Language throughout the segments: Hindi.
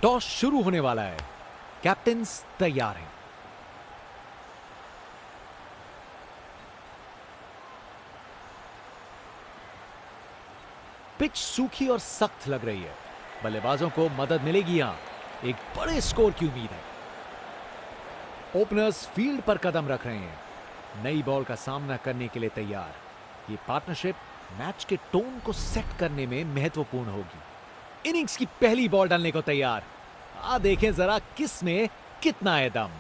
टॉस शुरू होने वाला है। कैप्टन्स तैयार हैं। पिच सूखी और सख्त लग रही है। बल्लेबाजों को मदद मिलेगी यहां। एक बड़े स्कोर की उम्मीद है। ओपनर्स फील्ड पर कदम रख रहे हैं, नई बॉल का सामना करने के लिए तैयार। ये पार्टनरशिप मैच के टोन को सेट करने में महत्वपूर्ण होगी। इनिंग्स की पहली बॉल डालने को तैयार। देखें जरा किस में कितना है दम।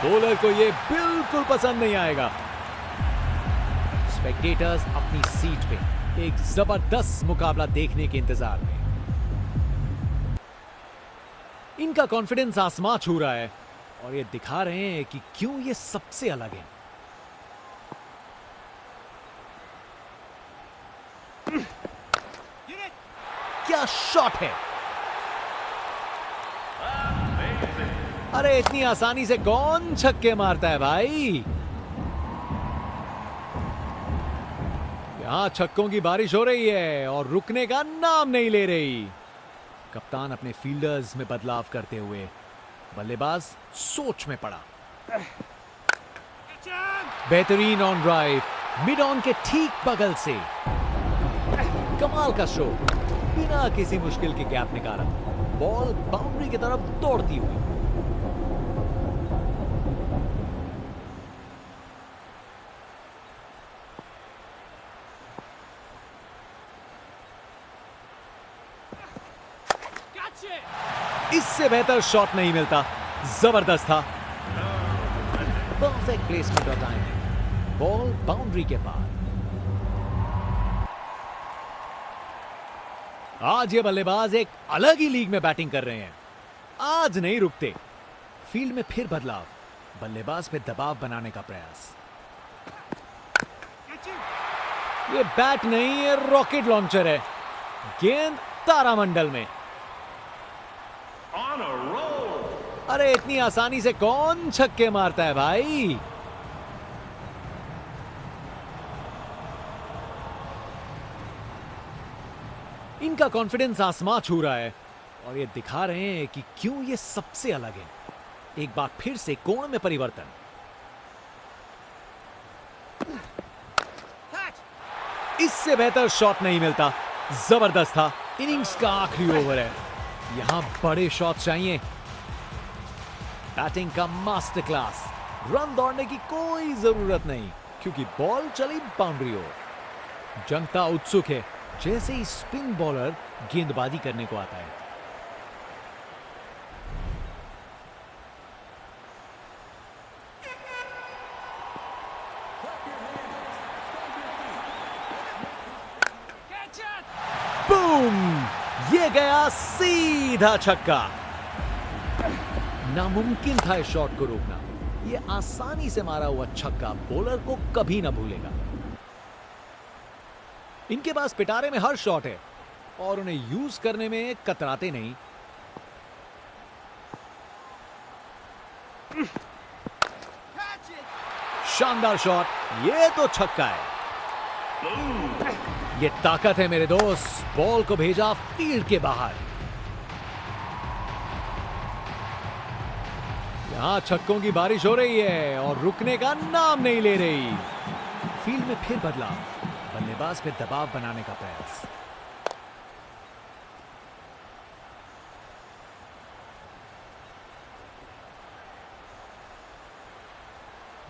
बॉलर को यह बिल्कुल पसंद नहीं आएगा। स्पेक्टेटर्स अपनी सीट पे एक जबरदस्त मुकाबला देखने के इंतजार में। इनका कॉन्फिडेंस आसमां छू रहा है और ये दिखा रहे हैं कि क्यों ये सबसे अलग है। क्या शॉट है! अरे इतनी आसानी से कौन छक्के मारता है भाई। यहां छक्कों की बारिश हो रही है और रुकने का नाम नहीं ले रही। कप्तान अपने फील्डर्स में बदलाव करते हुए बल्लेबाज सोच में पड़ा। बेहतरीन ऑन ड्राइव, मिड ऑन के ठीक बगल से। कमाल का शो, बिना किसी मुश्किल के गैप निकाला। बॉल बाउंड्री की तरफ दौड़ती हुई। इससे बेहतर शॉट नहीं मिलता। जबरदस्त था। परफेक्ट प्लेसमेंट और टाइमिंग। बॉल बाउंड्री के पार। आज ये बल्लेबाज एक अलग ही लीग में बैटिंग कर रहे हैं। आज नहीं रुकते। फील्ड में फिर बदलाव। बल्लेबाज पे दबाव बनाने का प्रयास। ये बैट नहीं है, रॉकेट लॉन्चर है। गेंद तारामंडल में। अरे इतनी आसानी से कौन छक्के मारता है भाई। इनका कॉन्फिडेंस आसमां छू रहा है और ये दिखा रहे हैं कि क्यों ये सबसे अलग है। एक बार फिर से कोण में परिवर्तन। इससे बेहतर शॉट नहीं मिलता। जबरदस्त था। इनिंग्स का आखिरी ओवर है। यहां बड़े शॉट चाहिए। बैटिंग का मास्टर क्लास। रन दौड़ने की कोई जरूरत नहीं क्योंकि बॉल चली बाउंड्री ओर। जनता उत्सुक है जैसे ही स्पिन बॉलर गेंदबाजी करने को आता है। बूम! ये गया सीधा छक्का। नामुमकिन था इस शॉट को रोकना। ये आसानी से मारा हुआ छक्का बॉलर को कभी ना भूलेगा। इनके पास पिटारे में हर शॉट है और उन्हें यूज करने में कतराते नहीं। शानदार शॉट। ये तो छक्का है। ये ताकत है मेरे दोस्त। बॉल को भेजा फील्ड के बाहर। यहां छक्कों की बारिश हो रही है और रुकने का नाम नहीं ले रही। फील्ड में फिर बदलाव। बल्लेबाज पे दबाव बनाने का प्रयास।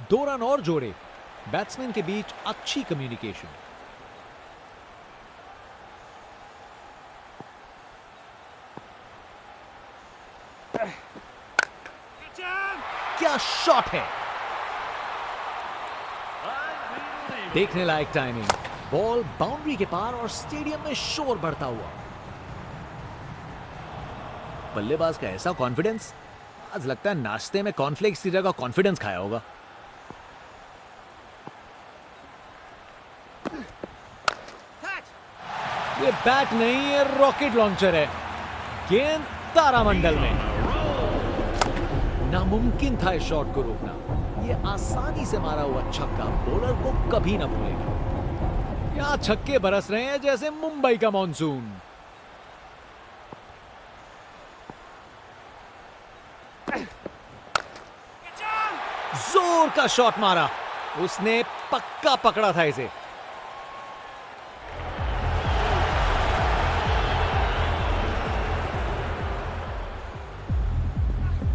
दो रन और जोड़े। बैट्समैन के बीच अच्छी कम्युनिकेशन। क्या शॉट है! देखने लायक टाइमिंग। बॉल बाउंड्री के पार और स्टेडियम में शोर बढ़ता हुआ। बल्लेबाज का ऐसा कॉन्फिडेंस, आज लगता है नाश्ते में कॉर्नफ्लेक्स की जगह कॉन्फिडेंस खाया होगा। ये बैट नहीं है, रॉकेट लॉन्चर है। गेंद तारामंडल में। नामुमकिन था इस शॉट को रोकना। ये आसानी से मारा हुआ छक्का बॉलर को कभी ना भूलेगा। यहाँ छक्के बरस रहे हैं जैसे मुंबई का मॉनसून। जोर का शॉट मारा, उसने पक्का पकड़ा था इसे।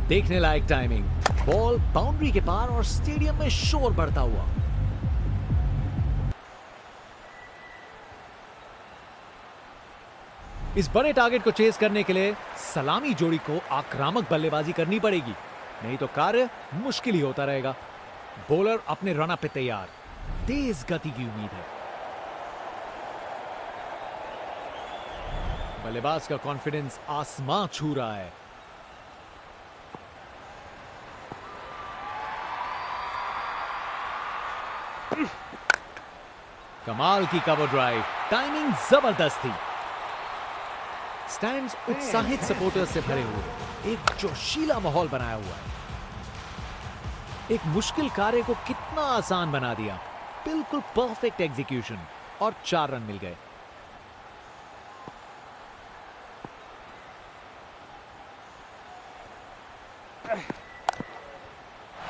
देखने लायक टाइमिंग, बॉल बाउंड्री के पार और स्टेडियम में शोर बढ़ता हुआ। इस बड़े टारगेट को चेस करने के लिए सलामी जोड़ी को आक्रामक बल्लेबाजी करनी पड़ेगी, नहीं तो कार्य मुश्किल ही होता रहेगा। बॉलर अपने रन अप पे तैयार, तेज गति की उम्मीद है। बल्लेबाज का कॉन्फिडेंस आसमां छू रहा है। कमाल की कवर ड्राइव, टाइमिंग जबरदस्त थी। स्टैंड्स उत्साहित सपोर्टर्स से भरे हुए, एक जोशीला माहौल बनाया हुआ है। एक मुश्किल कार्य को कितना आसान बना दिया। बिल्कुल परफेक्ट एग्जीक्यूशन और 4 रन मिल गए।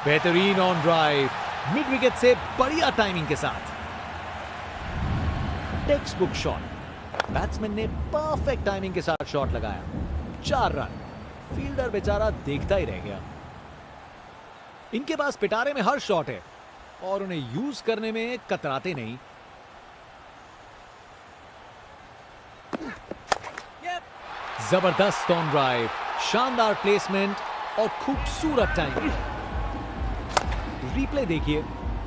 बेहतरीन ऑन ड्राइव, मिड विकेट से बढ़िया टाइमिंग के साथ। टेक्स्ट बुक शॉट, बैट्समैन ने परफेक्ट टाइमिंग के साथ शॉट लगाया। 4 रन, फील्डर बेचारा देखता ही रह गया। इनके पास पिटारे में हर शॉट है और उन्हें यूज करने में कतराते नहीं। जबरदस्त ऑन ड्राइव, शानदार प्लेसमेंट और खूबसूरत टाइमिंग। रिप्ले देखिए,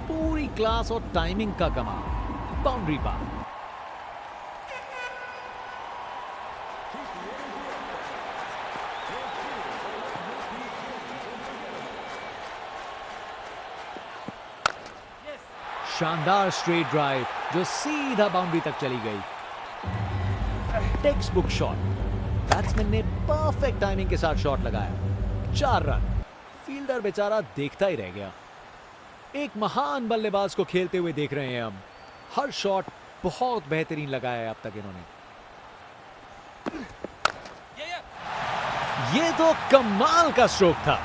पूरी क्लास और टाइमिंग का कमाल। बाउंड्री पार। शानदार स्ट्रेट ड्राइव जो सीधा बाउंड्री तक चली गई। टेक्स्ट बुक शॉट, बैट्समैन ने परफेक्ट टाइमिंग के साथ शॉट लगाया। 4 रन, फील्डर बेचारा देखता ही रह गया। एक महान बल्लेबाज को खेलते हुए देख रहे हैं हम। हर शॉट बहुत बेहतरीन लगाया है अब तक इन्होंने। ये तो कमाल का स्ट्रोक था।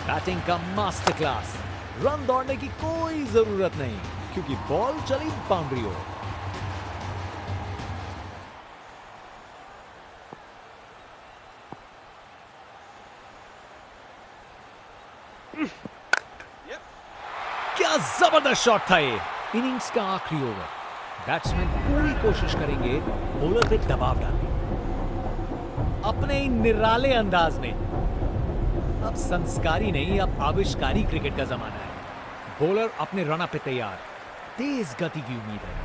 बैटिंग का मास्टर क्लास। रन दौड़ने की कोई जरूरत नहीं क्योंकि बॉल चली बाउंड्री ओर। क्या जबरदस्त शॉट था ये। इनिंग्स का आखिरी ओवर। बैट्समैन पूरी कोशिश करेंगे बॉलर पे दबाव डालने, अपने ही निराले अंदाज में। अब संस्कारी नहीं, अब आविष्कारी क्रिकेट का जमाना है। बॉलर अपने रन अप पे तैयार, तेज गति की उम्मीद है।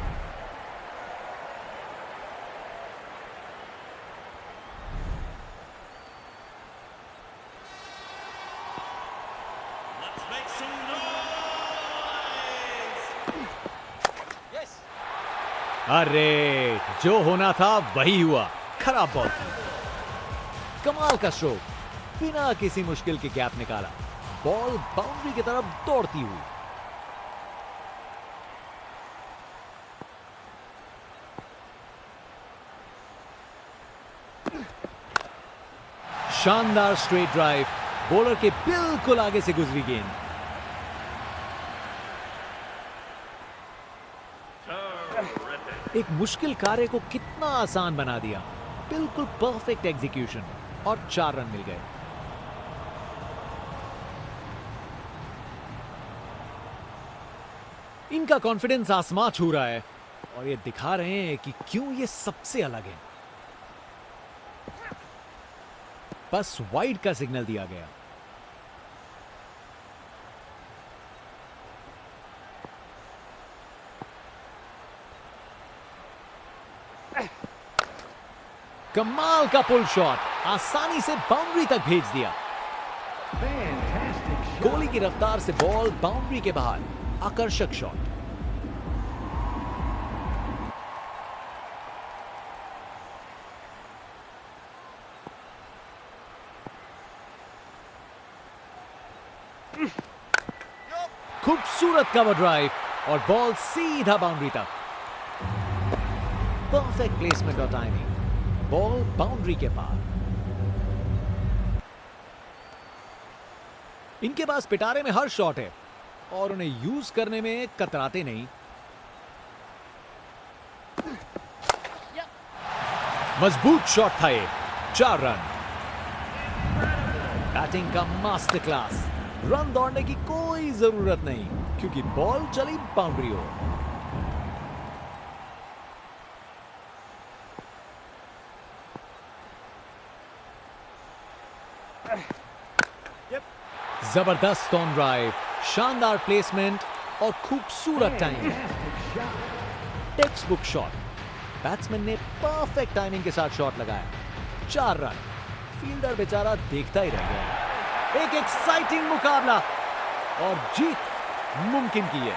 अरे, जो होना था वही हुआ। खराब बॉल थी। कमाल का स्ट्रोक, बिना किसी मुश्किल के गैप निकाला। बॉल बाउंड्री की तरफ दौड़ती हुई। शानदार स्ट्रेट ड्राइव, बॉलर के बिल्कुल आगे से गुजरी गेंद। एक मुश्किल कार्य को कितना आसान बना दिया। बिल्कुल परफेक्ट एग्जीक्यूशन और 4 रन मिल गए। इनका कॉन्फिडेंस आसमां छू रहा है और ये दिखा रहे हैं कि क्यों ये सबसे अलग है। बस वाइड का सिग्नल दिया गया। कमाल का पुल शॉट, आसानी से बाउंड्री तक भेज दिया। गोली की रफ्तार से बॉल बाउंड्री के बाहर। आकर्षक शॉट। खूबसूरत कवर ड्राइव और बॉल सीधा बाउंड्री तक। परफेक्ट प्लेसमेंट और टाइमिंग, बॉल बाउंड्री के पार। इनके पास पिटारे में हर शॉट है और उन्हें यूज करने में कतराते नहीं। मजबूत शॉट था ये, 4 रन। बैटिंग का मास्टर क्लास, रन दौड़ने की कोई जरूरत नहीं क्योंकि बॉल चली बाउंड्री ओर। जबरदस्त ऑन ड्राइव, शानदार प्लेसमेंट और खूबसूरत timing. Text book shot, batsman ने परफेक्ट टाइमिंग के साथ शॉट लगाया। 4 रन। फील्डर बेचारा देखता ही रह गया। एक एक्साइटिंग मुकाबला और जीत मुमकिन की है।